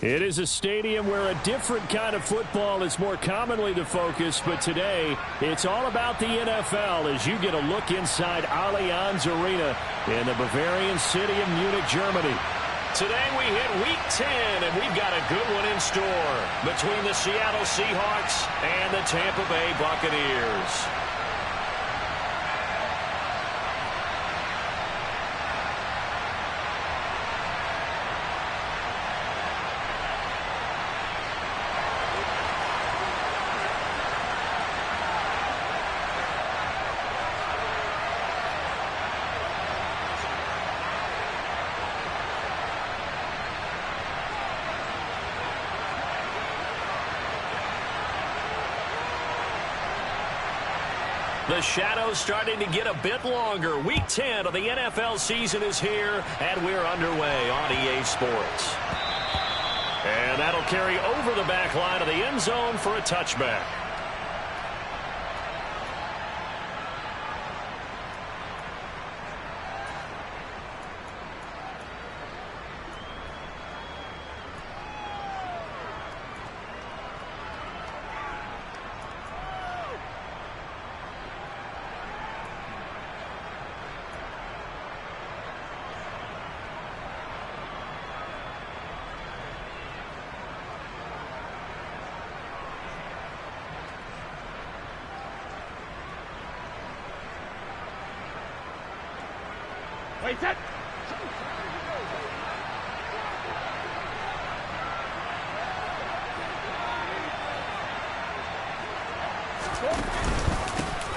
It is a stadium where a different kind of football is more commonly the focus, but today it's all about the NFL as you get a look inside Allianz Arena in the Bavarian city of Munich, Germany. Today we hit Week 10, and we've got a good one in store between the Seattle Seahawks and the Tampa Bay Buccaneers. The shadow's starting to get a bit longer. Week 10 of the NFL season is here, and we're underway on EA Sports. And that'll carry over the back line of the end zone for a touchback. Wait, set.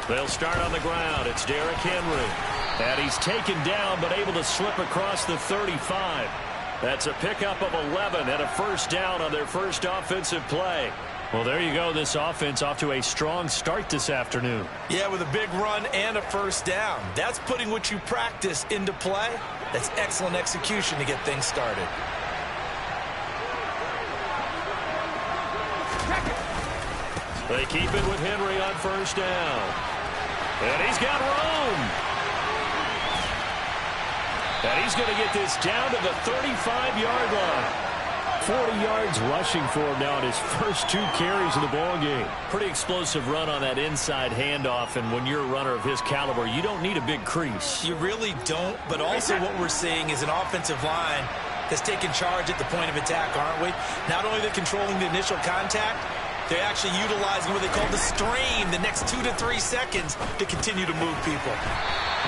They'll start on the ground. It's Derrick Henry. And he's taken down but able to slip across the 35. That's a pickup of 11 and a first down on their first offensive play. Well, there you go. This offense off to a strong start this afternoon. Yeah, with a big run and a first down. That's putting what you practice into play. That's excellent execution to get things started. They keep it with Henry on first down. And he's got room. And he's going to get this down to the 35-yard line. 40 yards rushing for him now in his first 2 carries of the ball game. Pretty explosive run on that inside handoff, and when you're a runner of his caliber, you don't need a big crease. You really don't, but also what we're seeing is an offensive line that's taken charge at the point of attack, aren't we? Not only are they controlling the initial contact, they're actually utilizing what they call the stream, the next 2 to 3 seconds to continue to move people.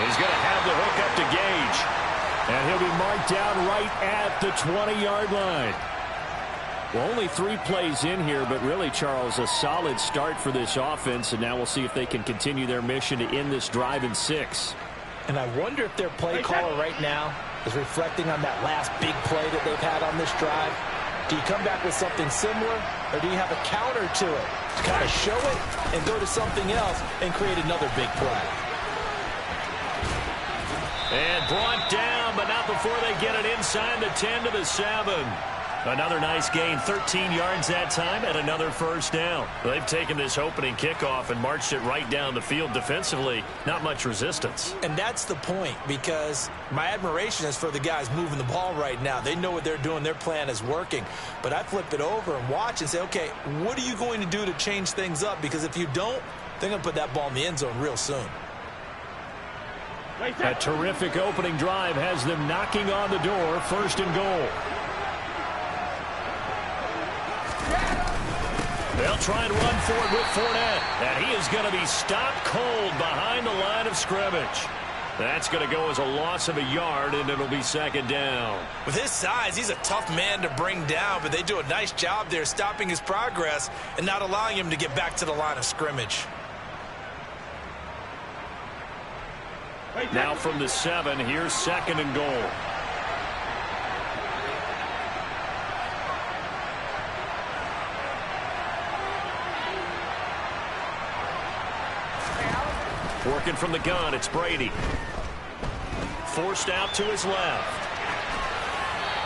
He's going to have the hook up to Gage, and he'll be marked down right at the 20-yard line. Well, only 3 plays in here, but really, Charles, a solid start for this offense, and now we'll see if they can continue their mission to end this drive in 6. And I wonder if their play caller right now is reflecting on that last big play that they've had on this drive. Do you come back with something similar, or do you have a counter to it? Kind of show it and go to something else and create another big play. And brought down, but not before they get it inside the 10 to the 7. Another nice gain, 13 yards that time, and another first down. They've taken this opening kickoff and marched it right down the field defensively. Not much resistance. And that's the point, because my admiration is for the guys moving the ball right now. They know what they're doing. Their plan is working. But I flip it over and watch and say, okay, what are you going to do to change things up? Because if you don't, they're going to put that ball in the end zone real soon. A terrific opening drive has them knocking on the door, first and goal. They'll try and run for it with Fournette. And he is going to be stopped cold behind the line of scrimmage. That's going to go as a loss of a yard, and it'll be second down. With his size, he's a tough man to bring down, but they do a nice job there stopping his progress and not allowing him to get back to the line of scrimmage. Now from the 7, here's second and goal. Working from the gun, it's Brady. Forced out to his left.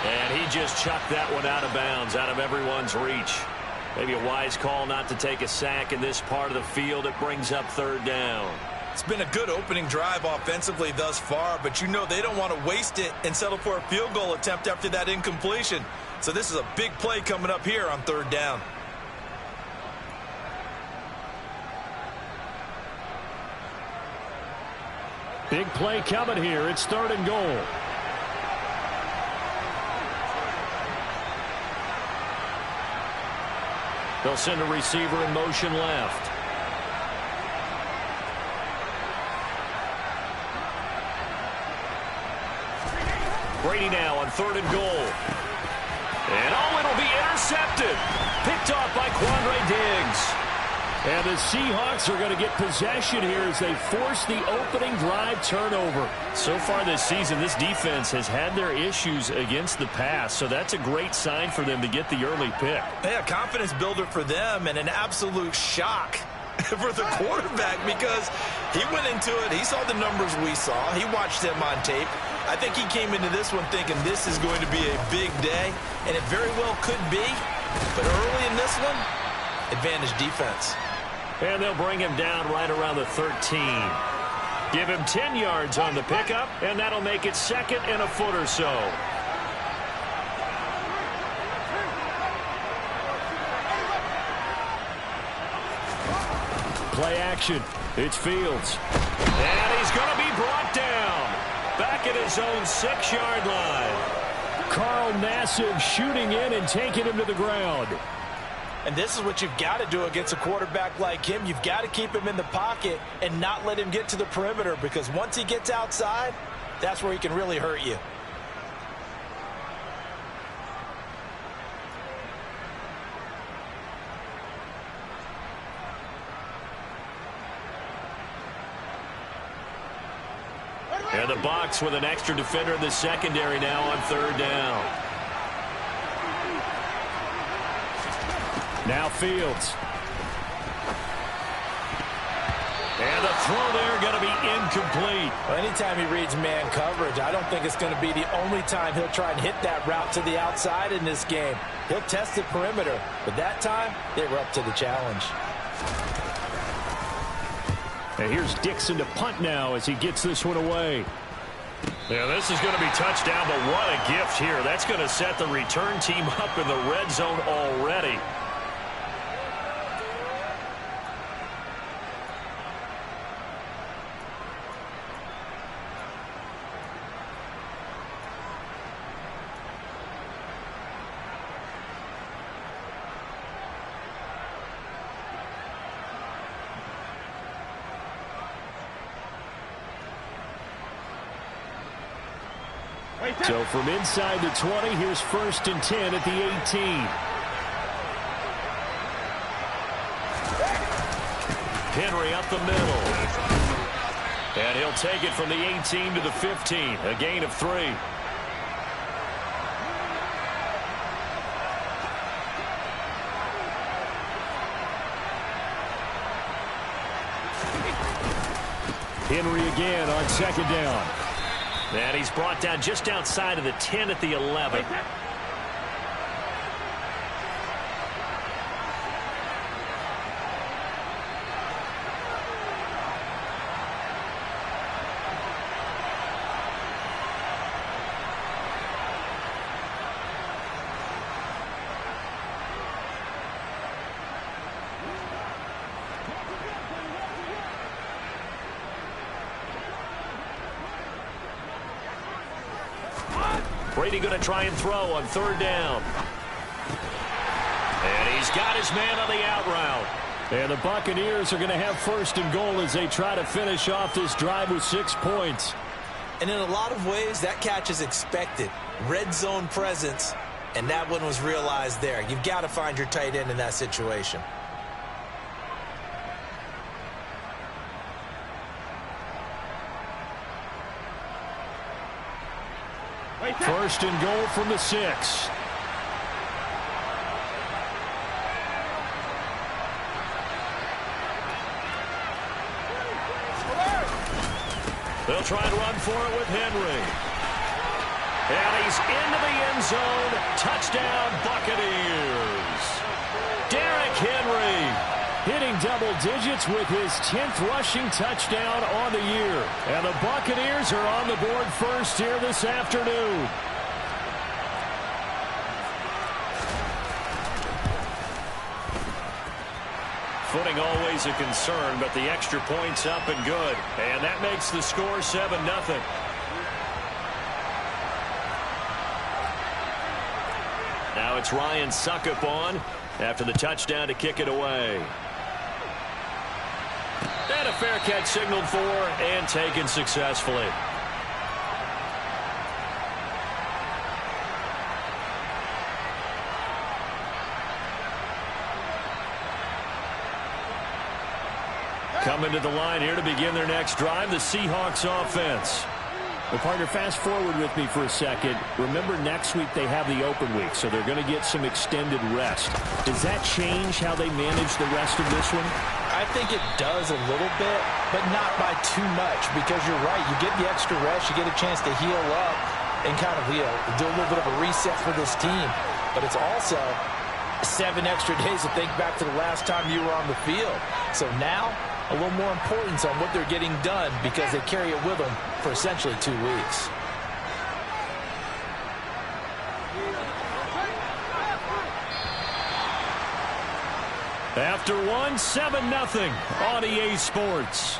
And he just chucked that one out of bounds, out of everyone's reach. Maybe a wise call not to take a sack in this part of the field. It brings up third down. It's been a good opening drive offensively thus far, but you know they don't want to waste it and settle for a field goal attempt after that incompletion. So this is a big play coming up here on 3rd down. Big play coming here. It's 3rd and goal. They'll send a receiver in motion left. Brady now on 3rd and goal. And it'll be intercepted. Picked off by Quandre Diggs. And the Seahawks are going to get possession here as they force the opening drive turnover. So far this season, this defense has had their issues against the pass, so that's a great sign for them to get the early pick. Yeah, confidence builder for them and an absolute shock for the quarterback because he went into it. He saw the numbers we saw. He watched them on tape. I think he came into this one thinking this is going to be a big day, and it very well could be. But early in this one, advantage defense. And they'll bring him down right around the 13. Give him 10 yards on the pickup, and that'll make it 2nd and a foot or so. Play action. It's Fields. And he's going to be brought down. Back at his own 6-yard line. Carl Nassib shooting in and taking him to the ground. And this is what you've got to do against a quarterback like him. You've got to keep him in the pocket and not let him get to the perimeter, because once he gets outside, that's where he can really hurt you. And the Bucs with an extra defender in the secondary now on 3rd down. Now Fields. And the throw there going to be incomplete. Well, anytime he reads man coverage, I don't think it's going to be the only time he'll try and hit that route to the outside in this game. He'll test the perimeter, but that time they were up to the challenge. And here's Dixon to punt now as he gets this one away. Yeah, this is going to be touchdown, but what a gift here. That's going to set the return team up in the red zone already. So from inside the 20, here's 1st and 10 at the 18. Henry up the middle. And he'll take it from the 18 to the 15. A gain of 3. Henry again on 2nd down. And he's brought down just outside of the 10 at the 11. Brady going to try and throw on 3rd down. And he's got his man on the out route. And the Buccaneers are going to have 1st and goal as they try to finish off this drive with 6 points. And in a lot of ways, that catch is expected. Red zone presence, and that one was realized there. You've got to find your tight end in that situation. 1st and goal from the 6. They'll try and run for it with Henry. And he's into the end zone. Touchdown, Buccaneers. Derrick Henry hitting double digits with his 10th rushing touchdown on the year. And the Buccaneers are on the board first here this afternoon. Footing always a concern, but the extra point's up and good. And that makes the score 7-0. Now it's Ryan Succop on after the touchdown to kick it away. And a fair catch signaled for and taken successfully. Coming to the line here to begin their next drive, the Seahawks offense. Well, partner, fast forward with me for a second. Remember, next week they have the open week, so they're going to get some extended rest. Does that change how they manage the rest of this one? I think it does a little bit, but not by too much, because you're right. You get the extra rest, you get a chance to heal up and kind of do a little bit of a reset for this team. But it's also 7 extra days to think back to the last time you were on the field. So now, a little more importance on what they're getting done because they carry it with them for essentially 2 weeks. After one, 7-0 on EA Sports.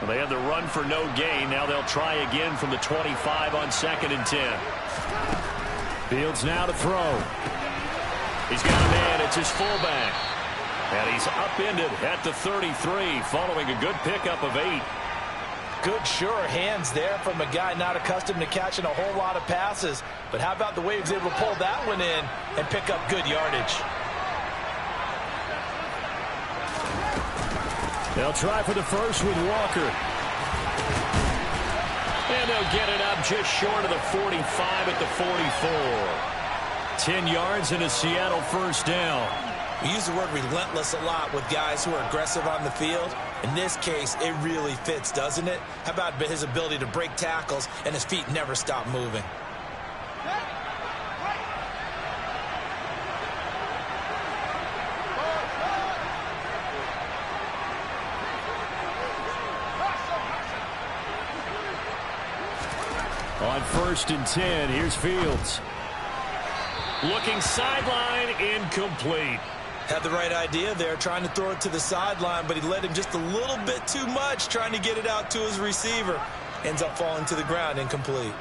They had the run for no gain. Now they'll try again from the 25 on 2nd and 10. Fields now to throw. He's got a man. It's his fullback. And he's upended at the 33 following a good pickup of 8. Good, sure hands there from a guy not accustomed to catching a whole lot of passes. But how about the way he was able to pull that one in and pick up good yardage? They'll try for the first with Walker. And they'll get it up just short of the 45 at the 44. 10 yards and a Seattle first down. We use the word relentless a lot with guys who are aggressive on the field. In this case, it really fits, doesn't it? How about his ability to break tackles and his feet never stop moving? On 1st and 10, here's Fields. Looking sideline, incomplete. Had the right idea there, trying to throw it to the sideline, but he led him just a little bit too much, trying to get it out to his receiver. Ends up falling to the ground, incomplete.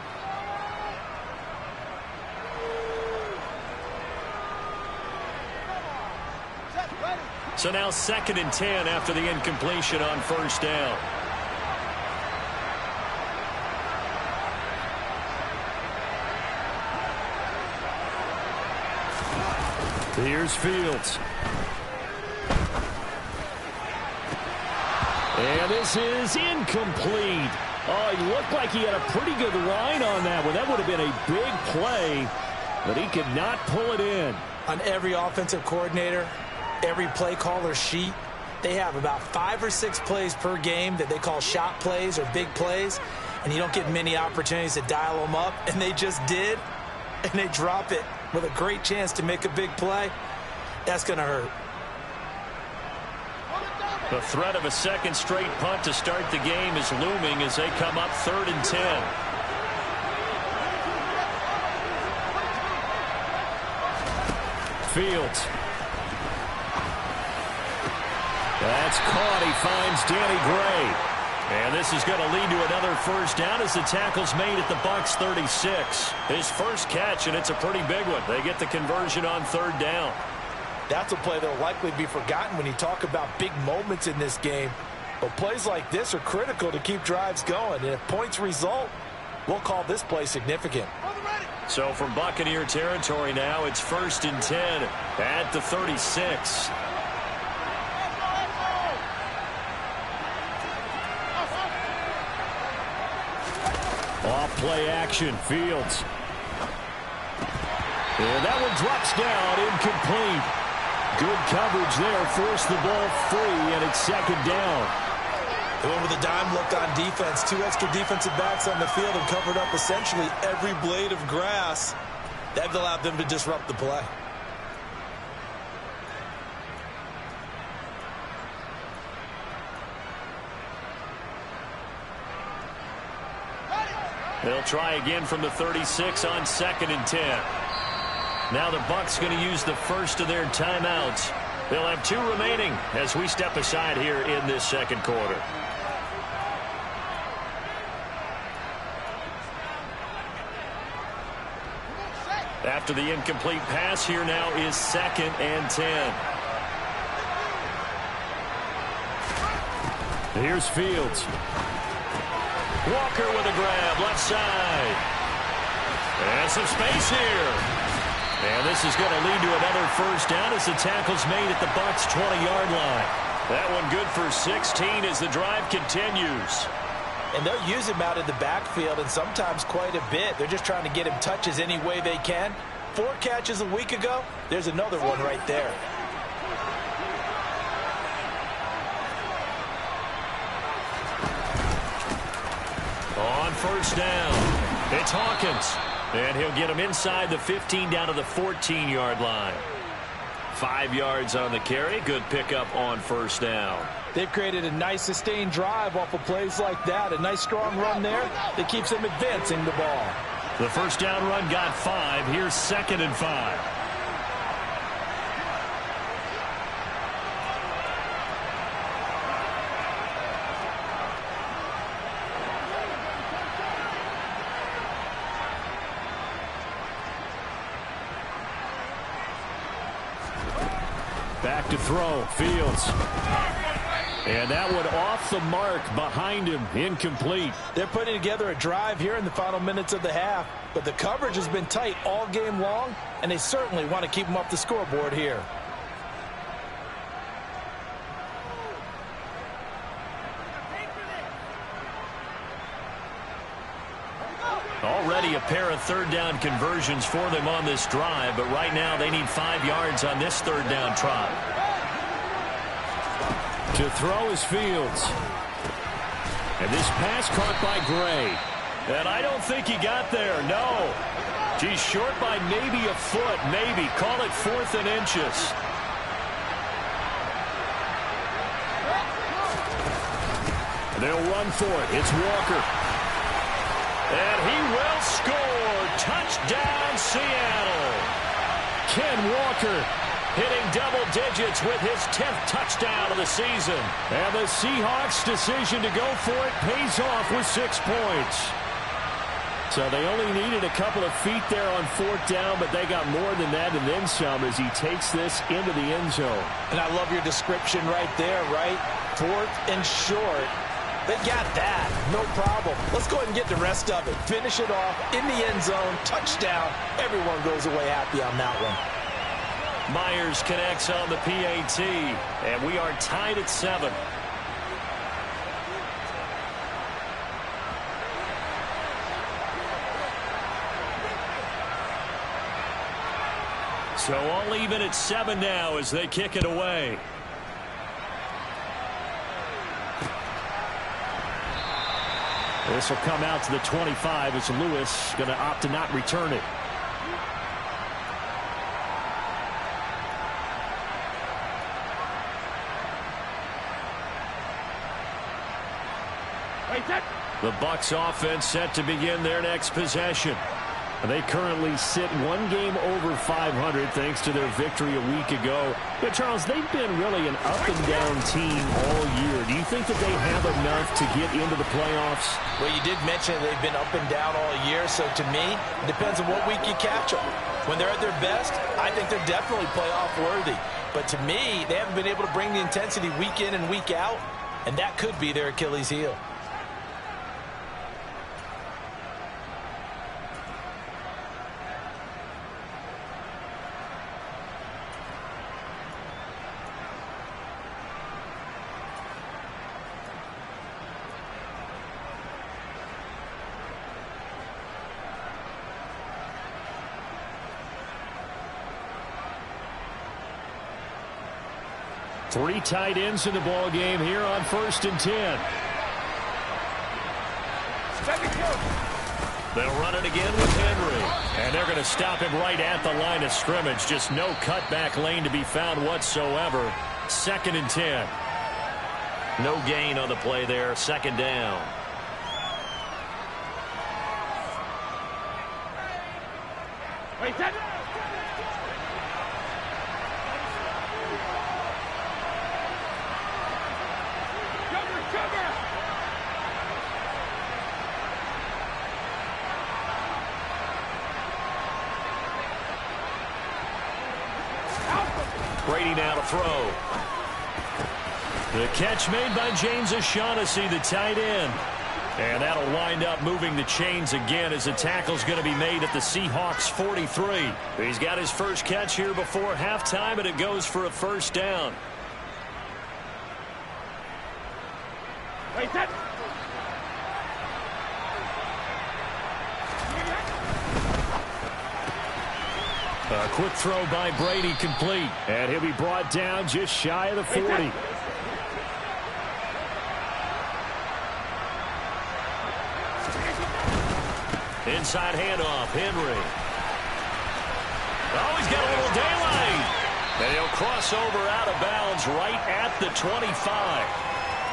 So now 2nd and 10 after the incompletion on 1st down. Here's Fields. And this is incomplete. Oh, he looked like he had a pretty good line on that one. That would have been a big play, but he could not pull it in. On every offensive coordinator, every play caller sheet, they have about 5 or 6 plays per game that they call shot plays or big plays, and you don't get many opportunities to dial them up, and they just did, and they drop it with a great chance to make a big play. That's going to hurt. The threat of a second straight punt to start the game is looming as they come up 3rd and 10. Fields. That's caught. He finds Danny Gray. And this is going to lead to another first down as the tackle's made at the Bucs 36. His first catch, and it's a pretty big one. They get the conversion on 3rd down. That's a play that will likely be forgotten when you talk about big moments in this game. But plays like this are critical to keep drives going. And if points result, we'll call this play significant. So from Buccaneer territory now, it's 1st and 10 at the 36. Off play action. Fields. And that one drops down, incomplete. Good coverage there, forced the ball free, and it's second down. They went with a dime look on defense. 2 extra defensive backs on the field and covered up essentially every blade of grass. That allowed them to disrupt the play. They'll try again from the 36 on 2nd and 10. Now the Bucs going to use the first of their timeouts. They'll have 2 remaining as we step aside here in this second quarter. After the incomplete pass, here now is 2nd and 10. Here's Fields. Walker with a grab, left side. And some space here. And this is going to lead to another first down as the tackle's made at the Bucs' 20-yard line. That one good for 16 as the drive continues. And they'll use him out in the backfield, and sometimes quite a bit. They're just trying to get him touches any way they can. 4 catches a week ago. There's another one right there. On first down, it's Hawkins. And he'll get him inside the 15 down to the 14-yard line. 5 yards on the carry. Good pickup on first down. They've created a nice sustained drive off of plays like that. A nice strong run there that keeps them advancing the ball. The first down run got 5. Here's 2nd and 5. Back to throw. Fields. And that one off the mark behind him. Incomplete. They're putting together a drive here in the final minutes of the half, but the coverage has been tight all game long, and they certainly want to keep them off the scoreboard here. Already a pair of third down conversions for them on this drive, but right now they need 5 yards on this third down trot. To throw is Fields. And this pass caught by Gray. And I don't think he got there, no. He's short by maybe a foot, maybe. Call it 4th and inches. They'll run for it. It's Walker. And he will score. Touchdown, Seattle. Ken Walker hitting double digits with his 10th touchdown of the season. And the Seahawks' decision to go for it pays off with 6 points. So they only needed a couple of feet there on 4th down, but they got more than that and then some as he takes this into the end zone. And I love your description right there, right? 4th and short. They got that. No problem. Let's go ahead and get the rest of it. Finish it off in the end zone. Touchdown. Everyone goes away happy on that one. Myers connects on the PAT, and we are tied at 7. So all even at 7 now as they kick it away. This will come out to the 25 as Lewis going to opt to not return it. The Bucs offense set to begin their next possession. They currently sit 1 game over 500 thanks to their victory a week ago. But Charles, they've been really an up-and-down team all year. Do you think that they have enough to get into the playoffs? Well, you did mention they've been up and down all year, so to me, it depends on what week you catch them. When they're at their best, I think they're definitely playoff worthy. But to me, they haven't been able to bring the intensity week in and week out, and that could be their Achilles heel. Three tight ends in the ball game here on 1st and 10. They'll run it again with Henry. And they're going to stop him right at the line of scrimmage. Just no cutback lane to be found whatsoever. 2nd and 10. No gain on the play there. 2nd down. Wait, that. Brady now to throw. The catch made by James O'Shaughnessy, the tight end. And that'll wind up moving the chains again as the tackle's going to be made at the Seahawks 43. He's got his first catch here before halftime, and it goes for a 1st down. Wait, that. A quick throw by Brady complete. And he'll be brought down just shy of the 40. Inside handoff, Henry. Oh, he's got a little daylight. And he'll cross over out of bounds right at the 25.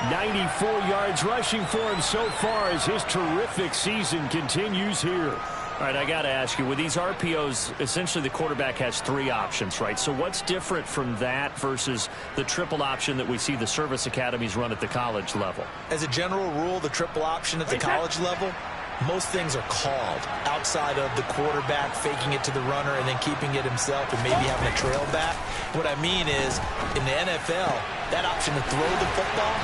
94 yards rushing for him so far as his terrific season continues here. All right, I got to ask you, with these RPOs, essentially the quarterback has 3 options, right? So what's different from that versus the triple option that we see the service academies run at the college level? As a general rule, the triple option at the college level, most things are called outside of the quarterback faking it to the runner and then keeping it himself and maybe having a trail back. What I mean is, in the NFL, that option to throw the football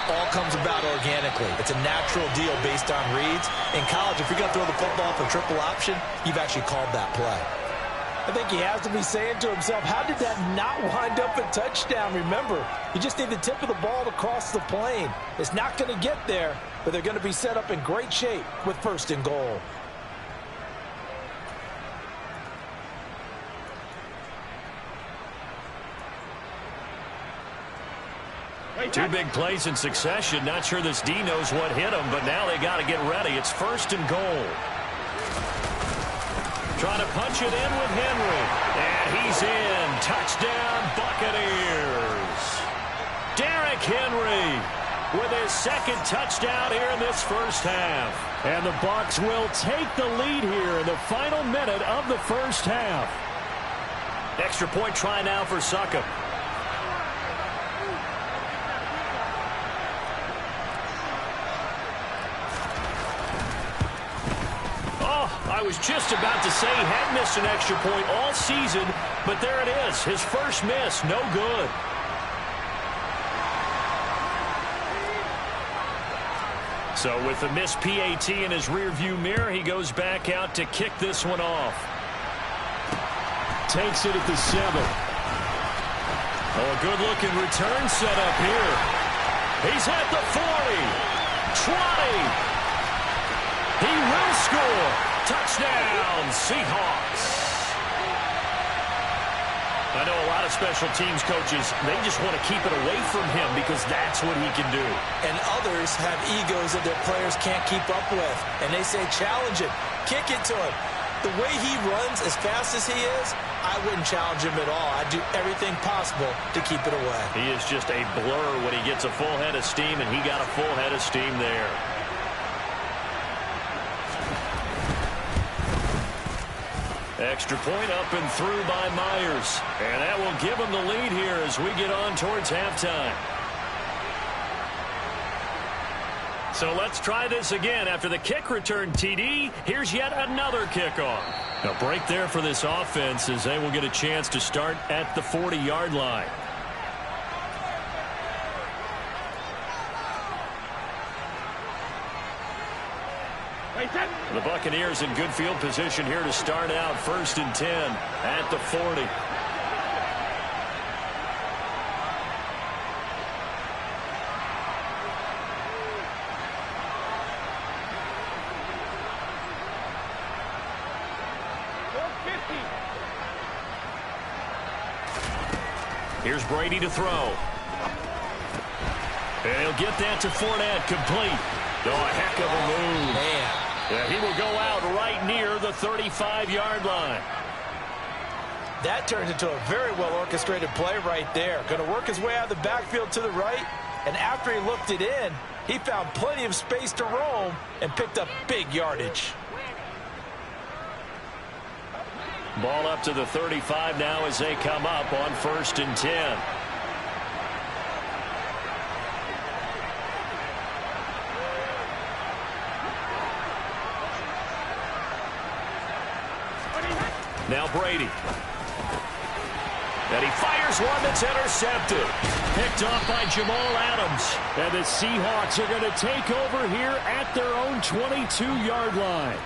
all comes about organically. It's a natural deal based on reads. In college, if you're going to throw the football for triple option, you've actually called that play. I think he has to be saying to himself, how did that not wind up a touchdown? Remember, you just need the tip of the ball to cross the plane. It's not going to get there, but they're going to be set up in great shape with 1st and goal. Two big plays in succession. Not sure this D knows what hit him, but now they got to get ready. It's 1st and goal. Trying to punch it in with Henry. And he's in. Touchdown, Buccaneers. Derrick Henry with his 2nd touchdown here in this 1st half. And the Bucs will take the lead here in the final minute of the 1st half. Extra point try now for Succop. I was just about to say he had missed an extra point all season, but there it is. His first miss, no good. So with the missed PAT in his rearview mirror, he goes back out to kick this one off. Takes it at the 7. Oh, a good-looking return set up here. He's at the 40. 20. He will score. Touchdown, Seahawks. I know a lot of special teams coaches, they just want to keep it away from him because that's what he can do. And others have egos that their players can't keep up with. And they say, challenge it, kick it to him. The way he runs as fast as he is, I wouldn't challenge him at all. I'd do everything possible to keep it away. He is just a blur when he gets a full head of steam, and he got a full head of steam there. Extra point up and through by Myers. And that will give him the lead here as we get on towards halftime. So let's try this again. After the kick return TD, here's yet another kickoff. A break there for this offense as they will get a chance to start at the 40-yard line. The Buccaneers in good field position here to start out 1st and 10 at the 40. Here's Brady to throw. And he'll get that to Fournette, complete. Oh, a heck of a move. Man. Yeah, he will go out right near the 35-yard line. That turned into a very well-orchestrated play right there. Going to work his way out of the backfield to the right, and after he looked it in, he found plenty of space to roam and picked up big yardage. Ball up to the 35 now as they come up on 1st and 10. Now Brady. And he fires one that's intercepted. Picked off by Jamal Adams. And the Seahawks are going to take over here at their own 22-yard line.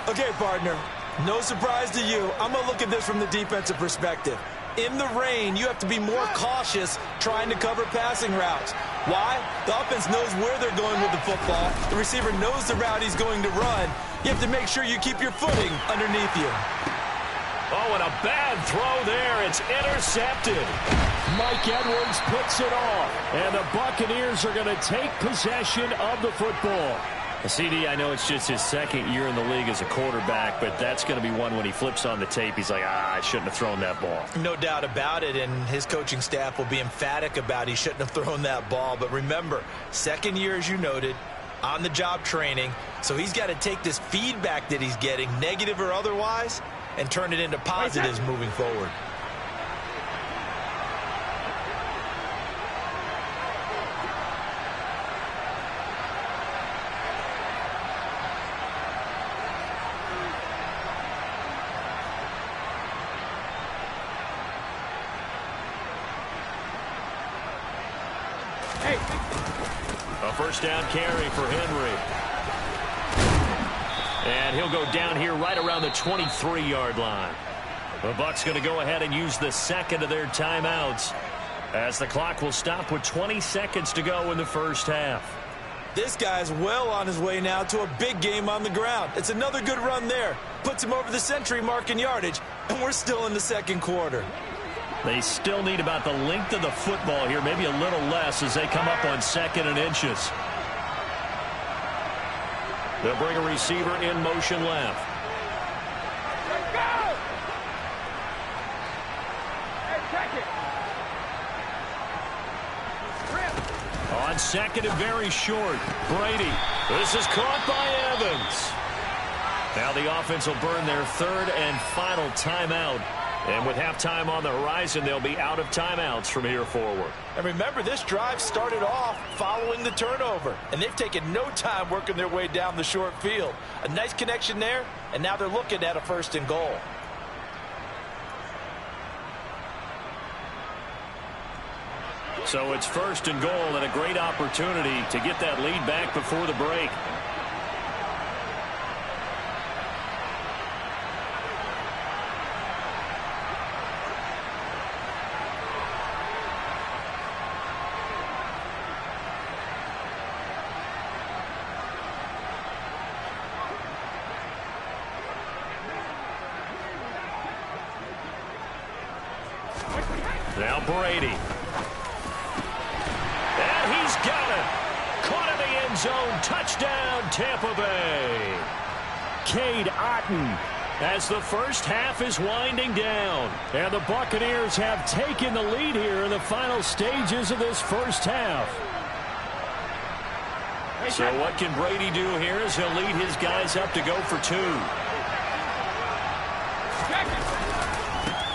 Okay, partner. No surprise to you. I'm going to look at this from the defensive perspective. In the rain, you have to be more cautious trying to cover passing routes. Why? The offense knows where they're going with the football. The receiver knows the route he's going to run. You have to make sure you keep your footing underneath you. Oh, and a bad throw there. It's intercepted. Mike Edwards puts it off. And the Buccaneers are going to take possession of the football. CD, I know it's just his second year in the league as a quarterback, but that's going to be one when he flips on the tape. He's like, I shouldn't have thrown that ball. No doubt about it, and his coaching staff will be emphatic about he shouldn't have thrown that ball. But remember, second year, as you noted, on-the-job training, so he's got to take this feedback that he's getting, negative or otherwise, and turn it into positives moving forward. A first down carry for Henry. And he'll go down here right around the 23-yard line. The Bucs going to go ahead and use the second of their timeouts as the clock will stop with 20 seconds to go in the first half. This guy's well on his way now to a big game on the ground. It's another good run there. Puts him over the century mark in yardage, and we're still in the second quarter. They still need about the length of the football here, maybe a little less as they come up on 2nd and inches. They'll bring a receiver in motion left. Let's go! Hey, check it. On 2nd and very short, Brady. This is caught by Evans. Now the offense will burn their 3rd and final timeout. And with halftime on the horizon, they'll be out of timeouts from here forward. And remember, this drive started off following the turnover. And they've taken no time working their way down the short field. A nice connection there, and now they're looking at a 1st and goal. So it's 1st and goal and a great opportunity to get that lead back before the break. Now Brady. And he's got it. Caught in the end zone. Touchdown, Tampa Bay. Cade Otton as the first half is winding down. And the Buccaneers have taken the lead here in the final stages of this first half. So what can Brady do here as he'll lead his guys up to go for 2.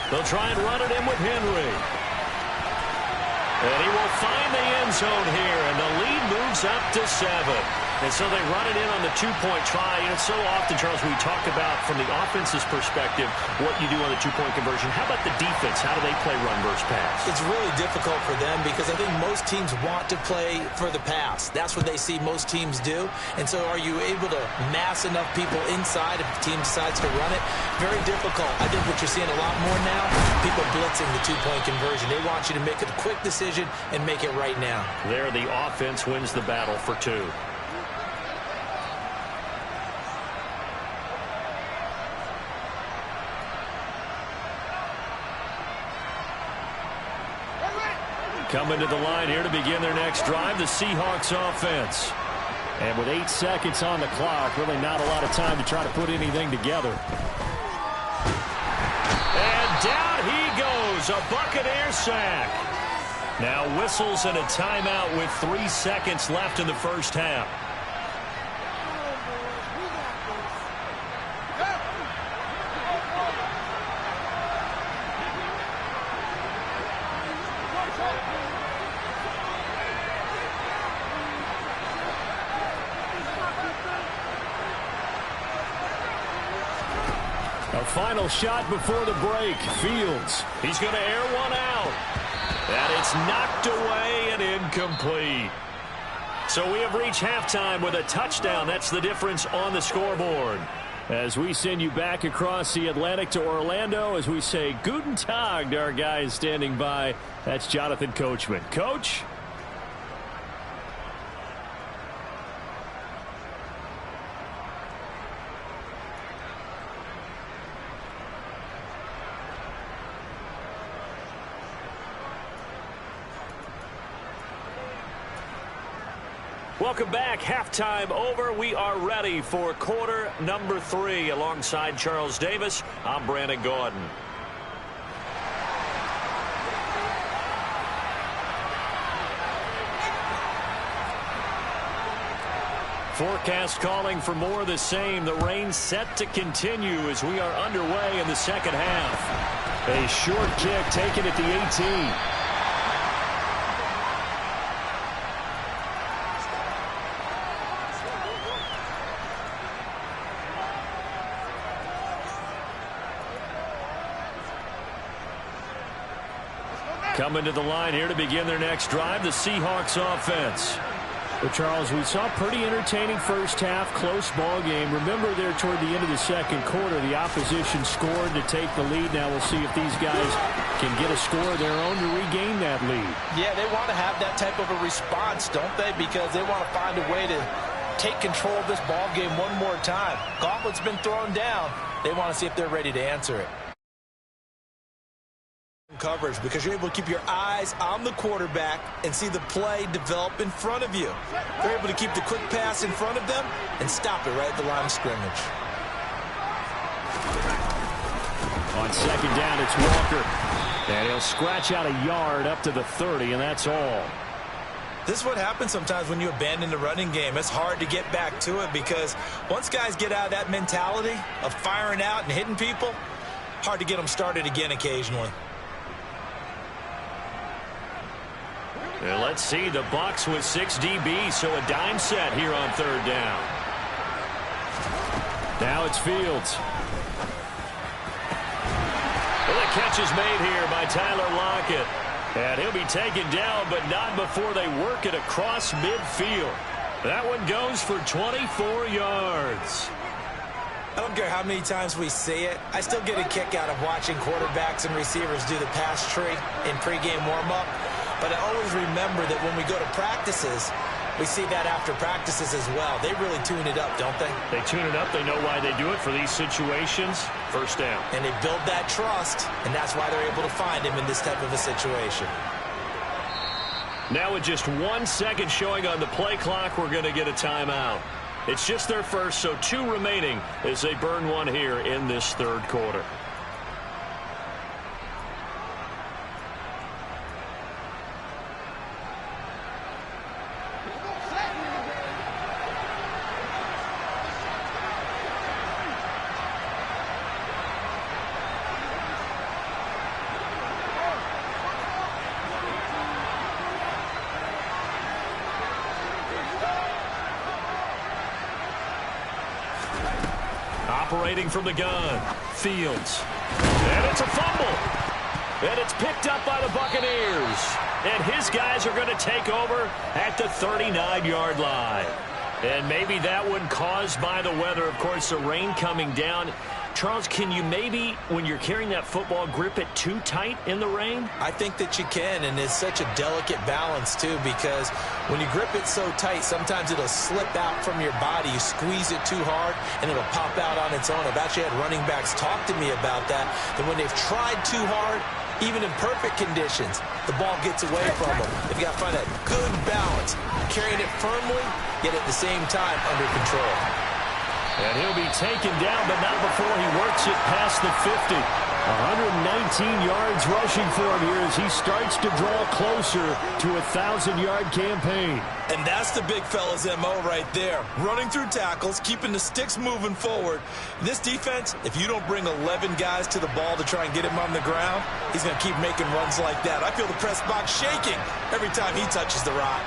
They'll try and run it in with Henry. And he will find the end zone here, and the lead moves up to 7. And so they run it in on the 2-point try. And it's so often, Charles, we talk about from the offense's perspective what you do on the 2-point conversion. How about the defense? How do they play run versus pass? It's really difficult for them because I think most teams want to play for the pass. That's what they see most teams do. And so are you able to mass enough people inside if the team decides to run it? Very difficult. I think what you're seeing a lot more now, people blitzing the 2-point conversion. They want you to make a quick decision and make it right now. There, the offense wins the battle for 2. Coming to the line here to begin their next drive, the Seahawks offense. And with 8 seconds on the clock, really not a lot of time to try to put anything together. And down he goes, a Buccaneer sack. Now whistles and a timeout with 3 seconds left in the first half. A final shot before the break. Fields. He's going to air one out. And it's knocked away and incomplete. So we have reached halftime with a touchdown. That's the difference on the scoreboard. As we send you back across the Atlantic to Orlando, as we say Guten Tag to our guys standing by. That's Jonathan Coachman. Coach? Welcome back. Halftime over. We are ready for quarter number 3. Alongside Charles Davis, I'm Brandon Gaudin. Forecast calling for more of the same. The rain set to continue as we are underway in the second half. A short kick taken at the 18. Coming to the line here to begin their next drive, the Seahawks offense. Well, Charles, we saw a pretty entertaining first half, close ball game. Remember there toward the end of the second quarter, the opposition scored to take the lead. Now we'll see if these guys can get a score of their own to regain that lead. Yeah, they want to have that type of a response, don't they? Because they want to find a way to take control of this ball game one more time. Gauntlet's been thrown down. They want to see if they're ready to answer it. Coverage, because you're able to keep your eyes on the quarterback and see the play develop in front of you. They're able to keep the quick pass in front of them and stop it right at the line of scrimmage. On second down, it's Walker. And he'll scratch out a yard up to the 30, and that's all. This is what happens sometimes when you abandon the running game. It's hard to get back to it because once guys get out of that mentality of firing out and hitting people, hard to get them started again occasionally. And let's see, the Bucs with 6 DBs, so a dime set here on third down. Now it's Fields. Well, the catch is made here by Tyler Lockett. And he'll be taken down, but not before they work it across midfield. That one goes for 24 yards. I don't care how many times we see it. I still get a kick out of watching quarterbacks and receivers do the pass tree in pregame warm-up. But I always remember that when we go to practices, we see that after practices as well. They really tune it up, don't they? They tune it up. They know why they do it for these situations. First down. And they build that trust, and that's why they're able to find him in this type of a situation. Now with just 1 second showing on the play clock, we're going to get a timeout. It's just their first, so 2 remaining as they burn one here in this third quarter. Operating from the gun, Fields. And it's a fumble. And it's picked up by the Buccaneers. And his guys are going to take over at the 39-yard line. And maybe that one caused by the weather. Of course, the rain coming down Charles, can you maybe, when you're carrying that football, grip it too tight in the rain? I think that you can, and it's such a delicate balance, too, because when you grip it so tight, sometimes it'll slip out from your body. You squeeze it too hard, and it'll pop out on its own. I've actually had running backs talk to me about that when they've tried too hard, even in perfect conditions, the ball gets away from them. They've got to find that good balance, carrying it firmly, yet at the same time under control. And he'll be taken down, but not before he works it past the 50. 119 yards rushing for him here as he starts to draw closer to a 1,000-yard campaign. And that's the big fella's MO right there. Running through tackles, keeping the sticks moving forward. This defense, if you don't bring 11 guys to the ball to try and get him on the ground, he's going to keep making runs like that. I feel the press box shaking every time he touches the rock.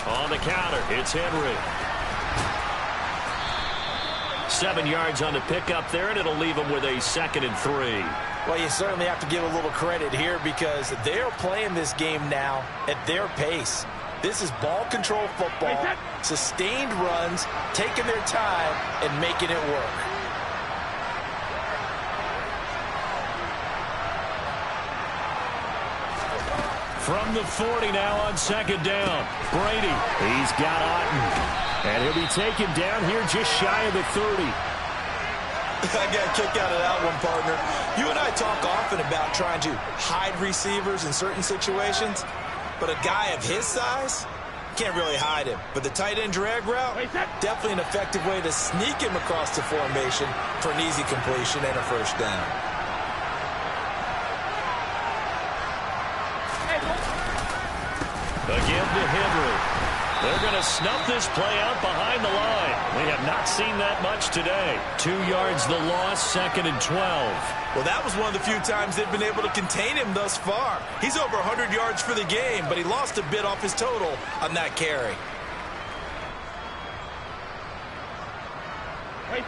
On the counter, it's Henry. 7 yards on the pickup there, and it'll leave him with a 2nd and 3. Well, you certainly have to give a little credit here because they're playing this game now at their pace. This is ball control football, sustained runs, taking their time, and making it work. From the 40 now on 2nd down. Brady, he's got Otten. And he'll be taken down here just shy of the 30. I got a kick out of that one, partner. You and I talk often about trying to hide receivers in certain situations, but a guy of his size, can't really hide him. But the tight end drag route, definitely an effective way to sneak him across the formation for an easy completion and a 1st down. Again to Henry. They're going to snuff this play out behind the line. We have not seen that much today. 2 yards the loss, 2nd and 12. Well, that was one of the few times they've been able to contain him thus far. He's over 100 yards for the game, but he lost a bit off his total on that carry.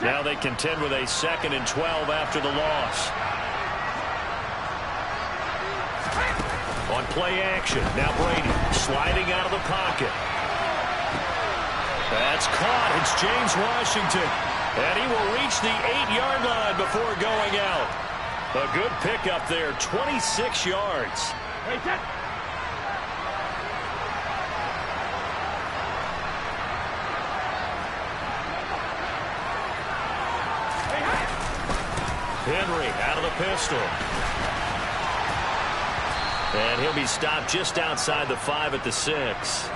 Now they contend with a 2nd and 12 after the loss. On play action, now Brady sliding out of the pocket. That's caught. It's James Washington. And he will reach the 8-yard line before going out. A good pickup there, 26 yards. Henry out of the pistol. And he'll be stopped just outside the 5 at the 6.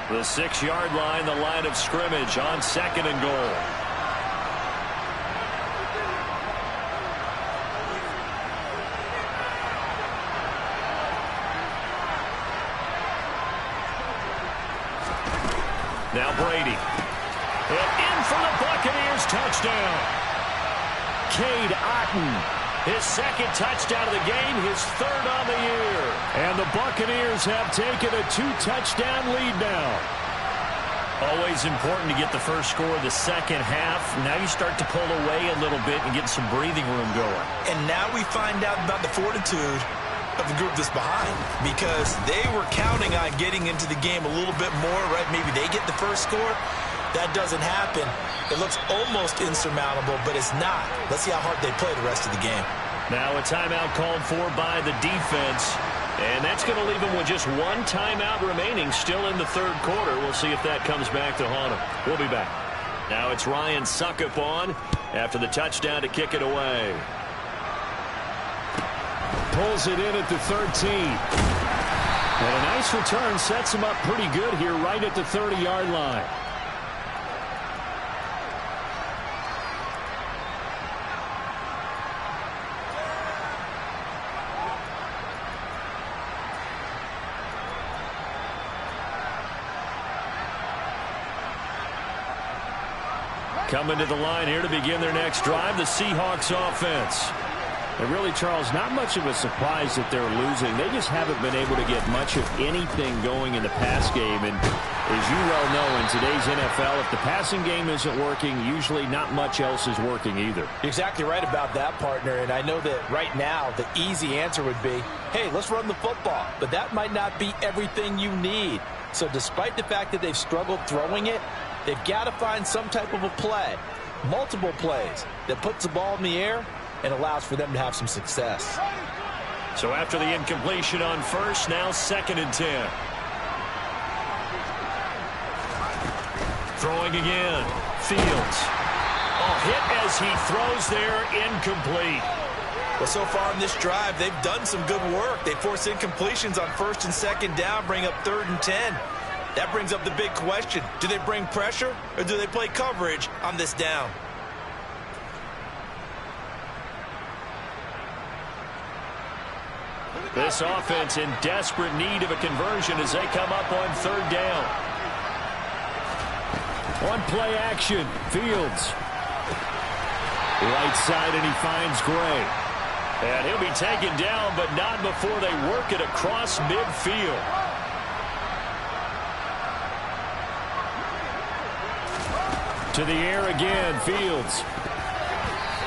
The 6-yard line, the line of scrimmage on 2nd and goal. Now Brady. And in for the Buccaneers touchdown. Cade Otten. His 2nd touchdown of the game, his 3rd on the year. And the Buccaneers have taken a 2-touchdown lead now. Always important to get the first score of the 2nd half. Now you start to pull away a little bit and get some breathing room going. And now we find out about the fortitude of the group that's behind, because they were counting on getting into the game a little bit more, right? Maybe they get the first score. That doesn't happen. It looks almost insurmountable, but it's not. Let's see how hard they play the rest of the game. Now a timeout called for by the defense, and that's going to leave them with just 1 timeout remaining still in the 3rd quarter. We'll see if that comes back to haunt them. We'll be back. Now it's Ryan Succop on after the touchdown to kick it away. Pulls it in at the 13. And a nice return sets him up pretty good here right at the 30-yard line. Coming to the line here to begin their next drive, the Seahawks offense. And really, Charles, not much of a surprise that they're losing. They just haven't been able to get much of anything going in the pass game. And as you well know, in today's NFL, if the passing game isn't working, usually not much else is working either. You're exactly right about that, partner. And I know that right now the easy answer would be, hey, let's run the football. But that might not be everything you need. So despite the fact that they've struggled throwing it, They've got to find some type of a play, multiple plays, that puts the ball in the air and allows for them to have some success. So after the incompletion on first, now 2nd and 10. Throwing again. Fields. Oh, hit as he throws there, incomplete. Well, so far in this drive, they've done some good work. They force incompletions on 1st and 2nd down, bring up 3rd and 10. That brings up the big question. Do they bring pressure or do they play coverage on this down? This offense in desperate need of a conversion as they come up on 3rd down. On play action, Fields. Right side, and he finds Gray. And he'll be taken down, but not before they work it across midfield. To the air again, Fields.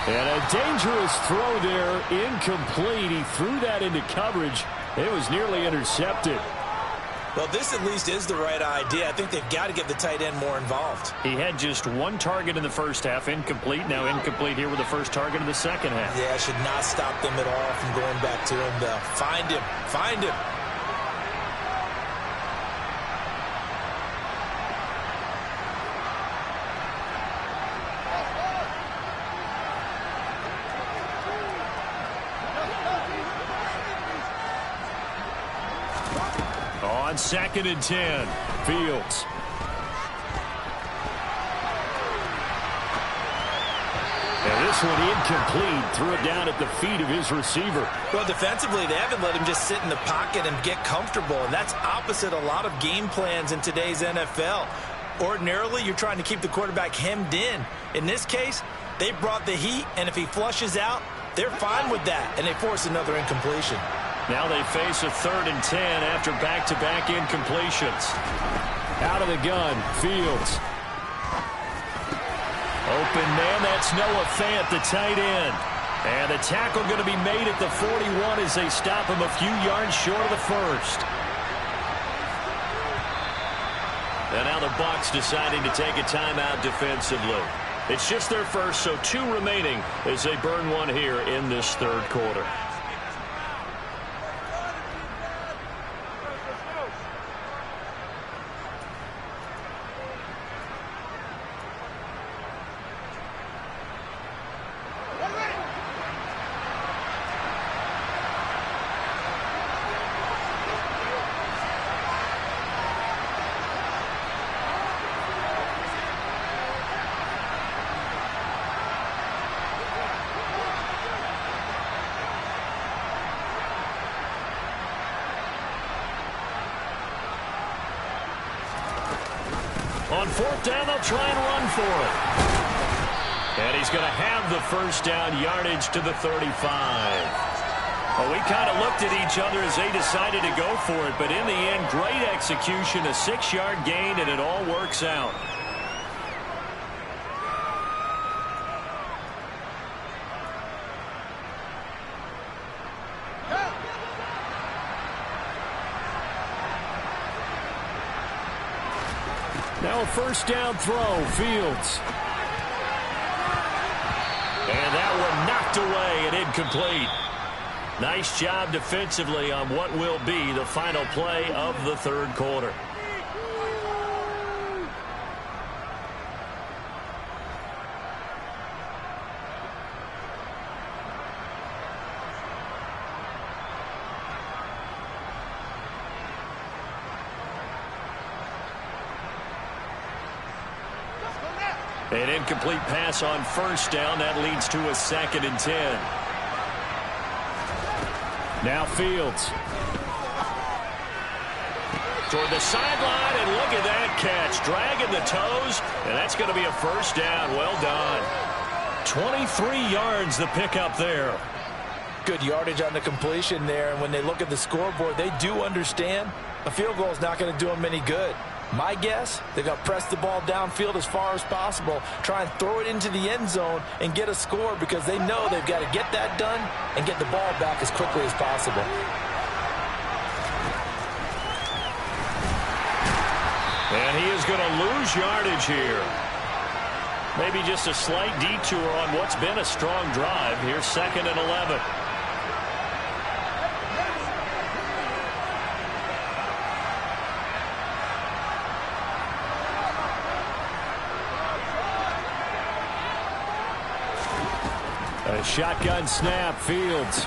And a dangerous throw there, incomplete. He threw that into coverage. It was nearly intercepted. Well, this at least is the right idea. I think they've got to get the tight end more involved. He had just 1 target in the first half, incomplete. Now incomplete here with the first target in the second half. Yeah, should not stop them at all from going back to him, though. Find him. Find him. On 2nd and 10, Fields. And this one incomplete. Threw it down at the feet of his receiver. Well, defensively, they haven't let him just sit in the pocket and get comfortable, and that's opposite a lot of game plans in today's NFL. Ordinarily, you're trying to keep the quarterback hemmed in. In this case, they brought the heat, and if he flushes out, they're fine with that, and they force another incompletion. Now they face a 3rd and 10 after back-to-back incompletions. Out of the gun, Fields. Open man, that's Noah Fant, the tight end. And the tackle going to be made at the 41 as they stop him a few yards short of the first. And now the Bucs deciding to take a timeout defensively. It's just their first, so 2 remaining as they burn one here in this 3rd quarter. On 4th down, they'll try and run for it. And he's going to have the first down, yardage to the 35. Well, we kind of looked at each other as they decided to go for it, but in the end, great execution, a 6-yard gain, and it all works out. Now a first down throw, Fields. And that one knocked away and incomplete. Nice job defensively on what will be the final play of the 3rd quarter. An incomplete pass on first down. That leads to a 2nd and 10. Now Fields. Toward the sideline, and look at that catch. Dragging the toes, and that's going to be a first down. Well done. 23 yards the pickup there. Good yardage on the completion there, and when they look at the scoreboard, they do understand a field goal is not going to do them any good. My guess, they're going to press the ball downfield as far as possible, try and throw it into the end zone and get a score because they know they've got to get that done and get the ball back as quickly as possible. And he is going to lose yardage here. Maybe just a slight detour on what's been a strong drive. Here's 2nd and 11. A shotgun snap, Fields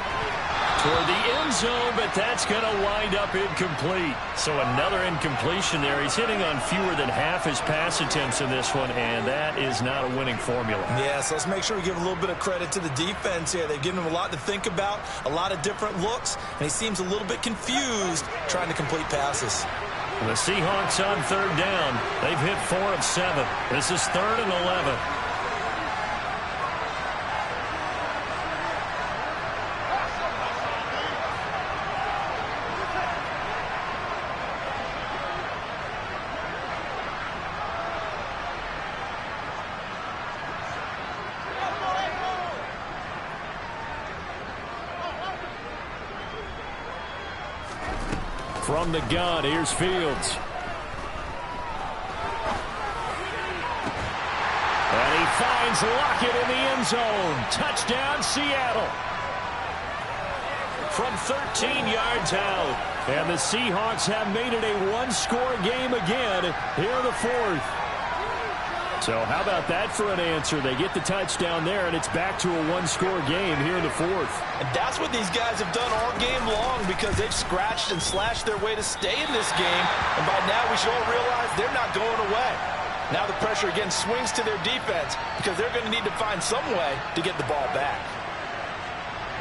toward the end zone, but that's going to wind up incomplete. So another incompletion there. He's hitting on fewer than half his pass attempts in this one, and that is not a winning formula. Yeah, so let's make sure we give a little bit of credit to the defense here. They've given him a lot to think about, a lot of different looks, and he seems a little bit confused trying to complete passes. The Seahawks on 3rd down. They've hit 4 of 7. This is 3rd and 11. From the gun, here's Fields. And he finds Lockett in the end zone. Touchdown, Seattle. From 13 yards out. And the Seahawks have made it a one-score game again here in the 4th. So how about that for an answer? They get the touchdown there, and it's back to a one-score game here in the 4th. And that's what these guys have done all game long because they've scratched and slashed their way to stay in this game. And by now we should all realize they're not going away. Now the pressure again swings to their defense because they're going to need to find some way to get the ball back.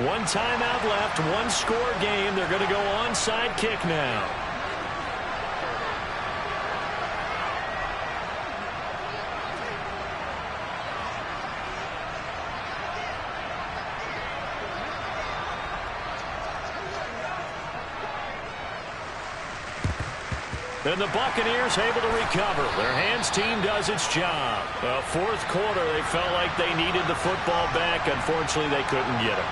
One timeout left, one-score game. They're going to go onside kick now. And the Buccaneers able to recover. Their hands team does its job. The 4th quarter, they felt like they needed the football back. Unfortunately, they couldn't get it.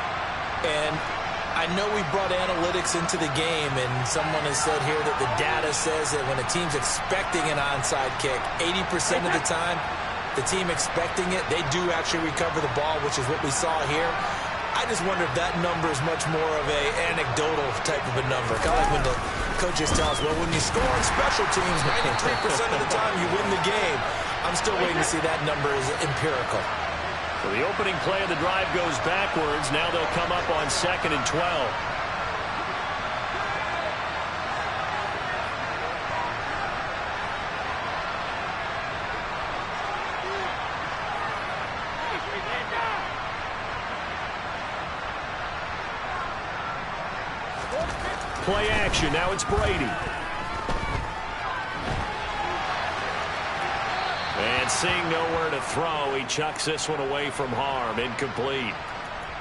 And I know we brought analytics into the game, and someone has said here that the data says that when a team's expecting an onside kick, 80% of the time, the team expecting it, they do actually recover the ball, which is what we saw here. I just wonder if that number is much more of a anecdotal type of a number. Kind of like when the coaches tell us, well, when you score on special teams, 93% of the time you win the game. I'm still waiting to see that number is empirical. So the opening play of the drive goes backwards. Now they'll come up on 2nd and 12. Play action. Now it's Brady. And seeing nowhere to throw, he chucks this one away from harm. Incomplete.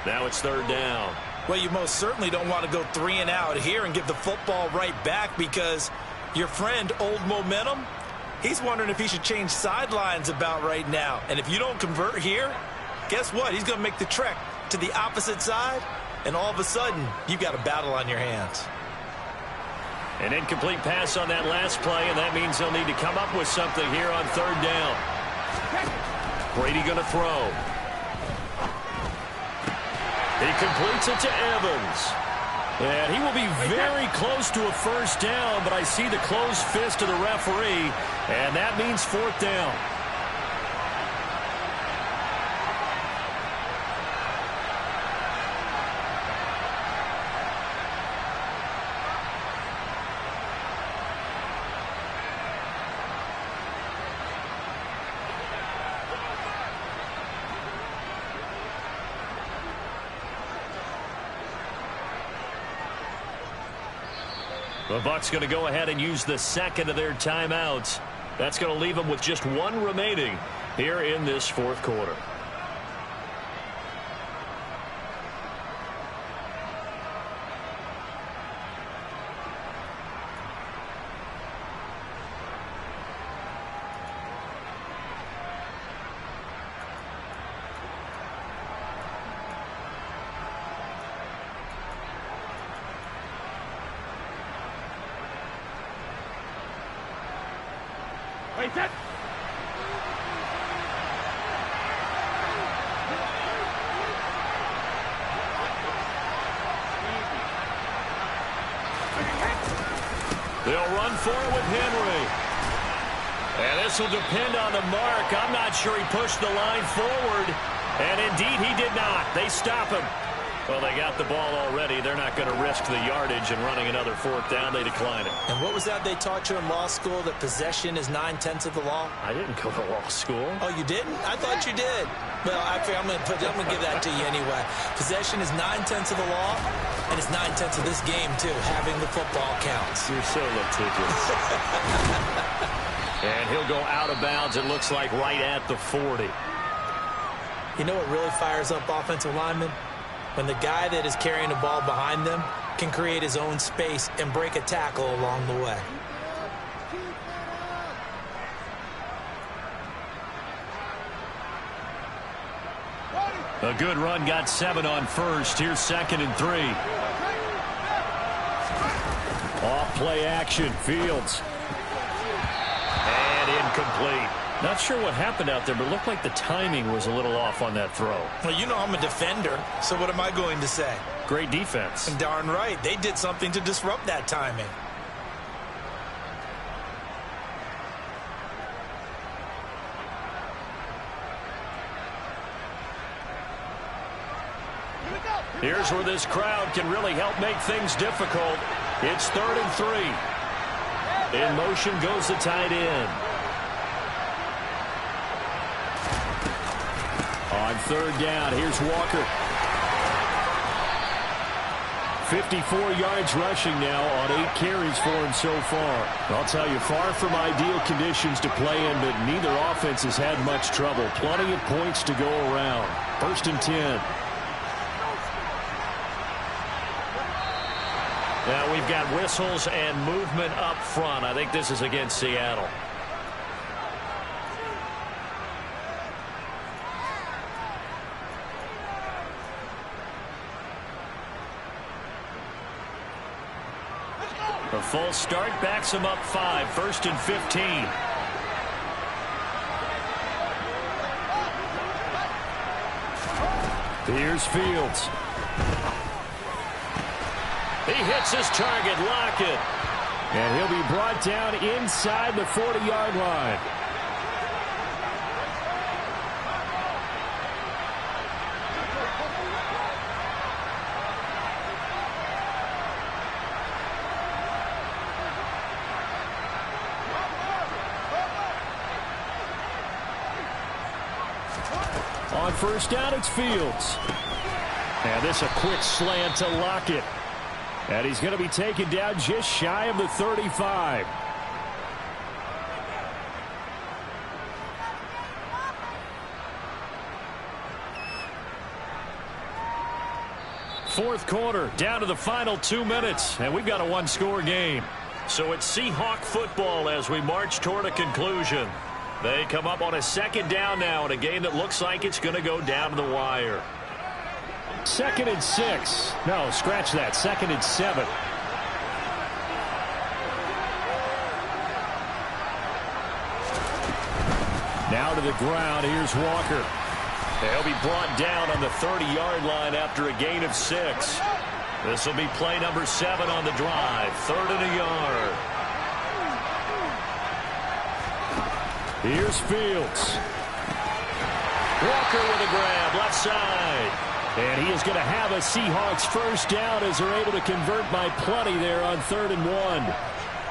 Now it's 3rd down. Well, you most certainly don't want to go 3 and out here and give the football right back because your friend, Old Momentum, he's wondering if he should change sidelines about right now. And if you don't convert here, guess what? He's going to make the trek to the opposite side, and all of a sudden, you've got a battle on your hands. An incomplete pass on that last play, and that means they'll need to come up with something here on 3rd down. Brady going to throw. He completes it to Evans. And he will be very close to a 1st down, but I see the closed fist of the referee, and that means 4th down. The Bucs going to go ahead and use the 2nd of their timeouts. That's going to leave them with just 1 remaining here in this 4th quarter. Play set. They'll run for it with Henry. And this will depend on the mark. I'm not sure he pushed the line forward. And indeed, he did not. They stop him. Well, they got the ball already. They're not going to risk the yardage and running another fourth down. They decline it. And what was that they taught you in law school, that possession is 9/10 of the law? I didn't go to law school. Oh, you didn't? I thought you did. Well, I'm going to give that to you anyway. Possession is 9/10 of the law, and it's 9/10 of this game, too. Having the football counts. You're so litigious. And he'll go out of bounds, it looks like, right at the 40. You know what really fires up offensive linemen? When the guy that is carrying the ball behind them can create his own space and break a tackle along the way. A good run, got 7 on first. Here's 2nd and 3. Off play action, Fields. And incomplete. Not sure what happened out there, but it looked like the timing was a little off on that throw. Well, you know I'm a defender, so what am I going to say? Great defense. Darn right. They did something to disrupt that timing. Here's where this crowd can really help make things difficult. It's 3rd and 3. In motion goes the tight end. On 3rd down, here's Walker. 54 yards rushing now on 8 carries for him so far. I'll tell you, far from ideal conditions to play in, but neither offense has had much trouble. Plenty of points to go around. 1st and 10. Now we've got whistles and movement up front. I think this is against Seattle. A full start backs him up 5. 1st and 15. Here's Fields. He hits his target, Lockett. And he'll be brought down inside the 40-yard line. On 1st down, it's Fields. And this a quick slant to Lockett. And he's going to be taken down just shy of the 35. Fourth quarter, down to the final 2 minutes, and we've got a one-score game. So it's Seahawk football as we march toward a conclusion. They come up on a 2nd down now in a game that looks like it's going to go down to the wire. 2nd and 6. No, scratch that. 2nd and 7. Now to the ground. Here's Walker. They'll be brought down on the 30-yard line after a gain of 6. This will be play number 7 on the drive. 3rd and a yard. Here's Fields. Walker with a grab, left side. And he is going to have a Seahawks 1st down as they're able to convert by plenty there on 3rd and 1.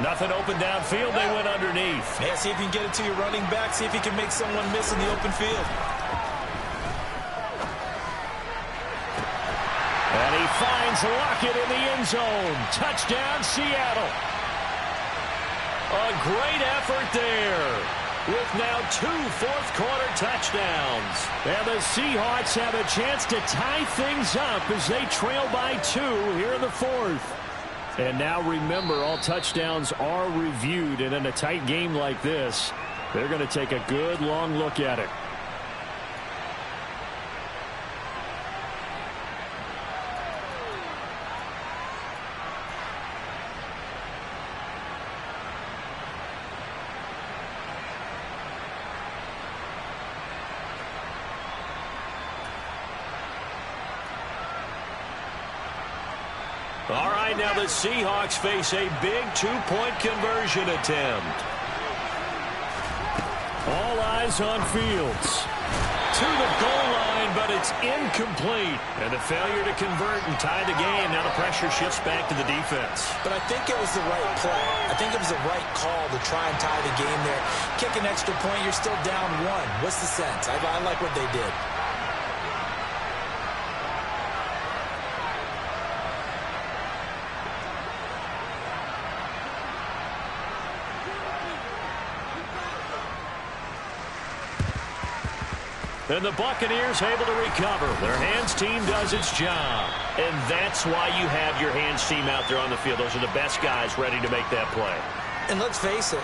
Nothing open downfield. They went underneath. Yeah, see if you can get it to your running back. See if you can make someone miss in the open field. And he finds Lockett in the end zone. Touchdown, Seattle. A great effort there, with now 2 fourth-quarter touchdowns. And the Seahawks have a chance to tie things up as they trail by 2 here in the 4th. And now remember, all touchdowns are reviewed, and in a tight game like this, they're going to take a good long look at it. All right, now the Seahawks face a big two-point conversion attempt. All eyes on Fields. To the goal line, but it's incomplete. And the failure to convert and tie the game. Now the pressure shifts back to the defense. But I think it was the right play. I think it was the right call to try and tie the game there. Kick an extra point, you're still down one. What's the sense? I like what they did. And the Buccaneers able to recover. Their hands team does its job. And that's why you have your hands team out there on the field. Those are the best guys ready to make that play. And let's face it,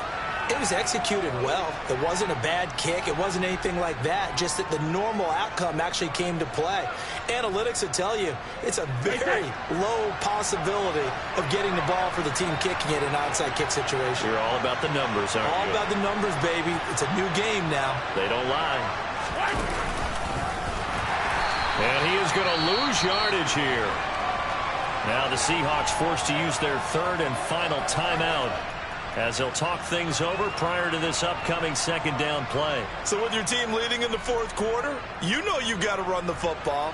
it was executed well. It wasn't a bad kick. It wasn't anything like that. Just that the normal outcome actually came to play. Analytics would tell you it's a very low possibility of getting the ball for the team kicking it in an onside kick situation. You're all about the numbers, aren't you? All about the numbers, baby. It's a new game now. They don't lie. And he is going to lose yardage here. Now the Seahawks forced to use their third and final timeout as they'll talk things over prior to this upcoming second down play. So with your team leading in the fourth quarter, you know you've got to run the football.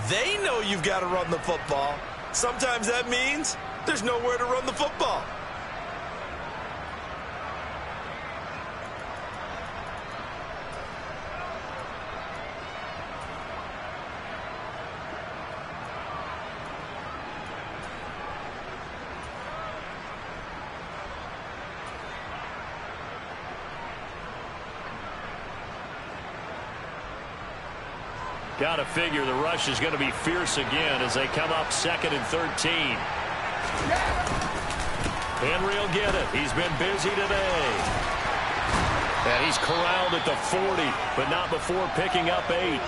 They know you've got to run the football. Sometimes that means there's nowhere to run the football. Got to figure the rush is going to be fierce again as they come up 2nd and 13. Henry will get it. He's been busy today. And he's corralled at the 40, but not before picking up 8.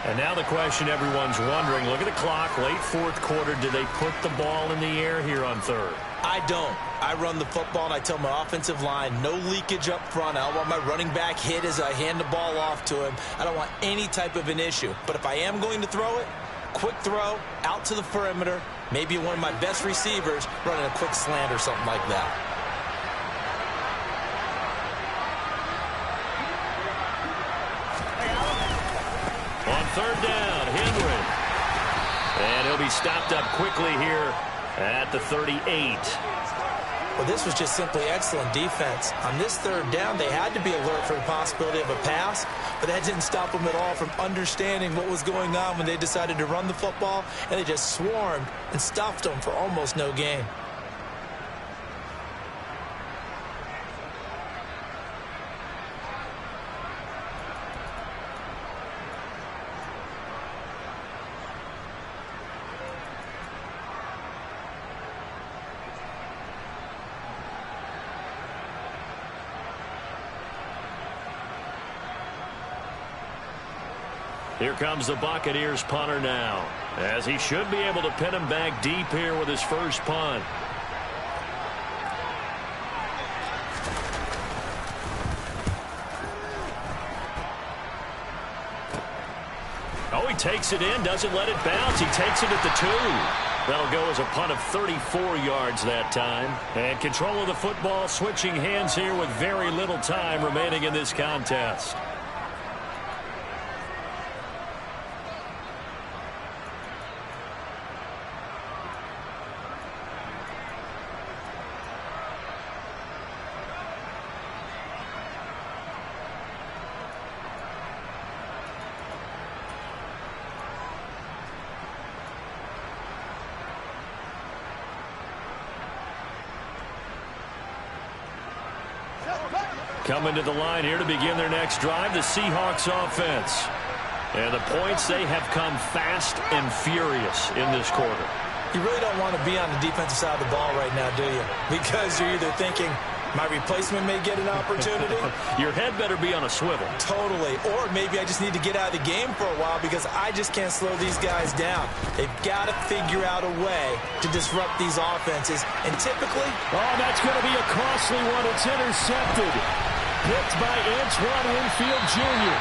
And now the question everyone's wondering, look at the clock, late fourth quarter, do they put the ball in the air here on third? I don't. I run the football, and I tell my offensive line, no leakage up front. I don't want my running back hit as I hand the ball off to him. I don't want any type of an issue. But if I am going to throw it, quick throw, out to the perimeter, maybe one of my best receivers running a quick slant or something like that. On third down, Henry. And he'll be stopped up quickly here at the 38. Well, this was just simply excellent defense. On this third down, they had to be alert for the possibility of a pass, but that didn't stop them at all from understanding what was going on when they decided to run the football, and they just swarmed and stuffed them for almost no gain. Here comes the Buccaneers punter now, as he should be able to pin him back deep here with his first punt. Oh, he takes it in, doesn't let it bounce. He takes it at the 2. That'll go as a punt of 34 yards that time. And control of the football, switching hands here with very little time remaining in this contest. Coming to the line here to begin their next drive, the Seahawks offense. And the points, they have come fast and furious in this quarter. You really don't want to be on the defensive side of the ball right now, do you? Because you're either thinking, my replacement may get an opportunity. Your head better be on a swivel. Totally. Or maybe I just need to get out of the game for a while because I just can't slow these guys down. They've got to figure out a way to disrupt these offenses. And typically... Oh, that's going to be a costly one. It's intercepted. Picked by Antoine Winfield Jr.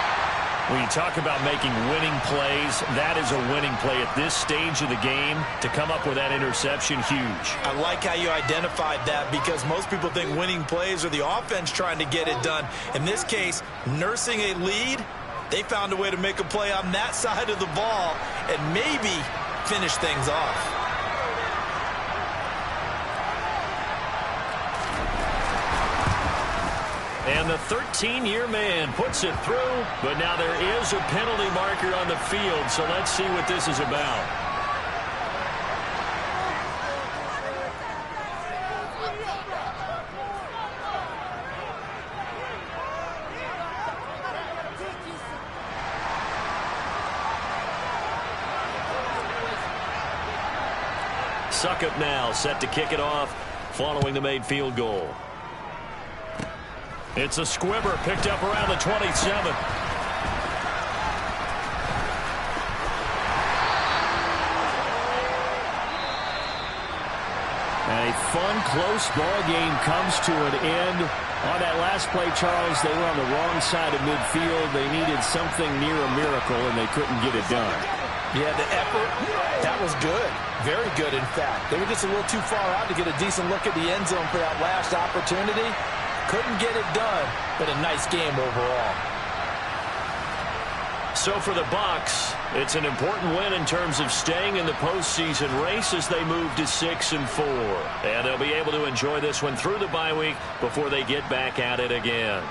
When you talk about making winning plays, that is a winning play at this stage of the game. To come up with that interception, huge. I like how you identified that, because most people think winning plays are the offense trying to get it done. In this case, nursing a lead, they found a way to make a play on that side of the ball and maybe finish things off. And the 13-year man puts it through, but now there is a penalty marker on the field, so let's see what this is about. Succop now set to kick it off following the made field goal. It's a squibber picked up around the 27. A fun, close ball game comes to an end. On that last play, Charles, they were on the wrong side of midfield. They needed something near a miracle, and they couldn't get it done. Yeah, the effort, that was good. Very good, in fact. They were just a little too far out to get a decent look at the end zone for that last opportunity. Couldn't get it done, but a nice game overall. So for the Bucs, it's an important win in terms of staying in the postseason race as they move to 6-4. And they'll be able to enjoy this one through the bye week before they get back at it again.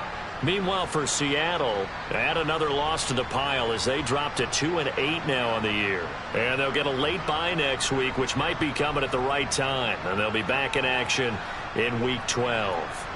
Meanwhile, for Seattle, add another loss to the pile as they drop to 2-8 now on the year. And they'll get a late bye next week, which might be coming at the right time. And they'll be back in action in Week 12.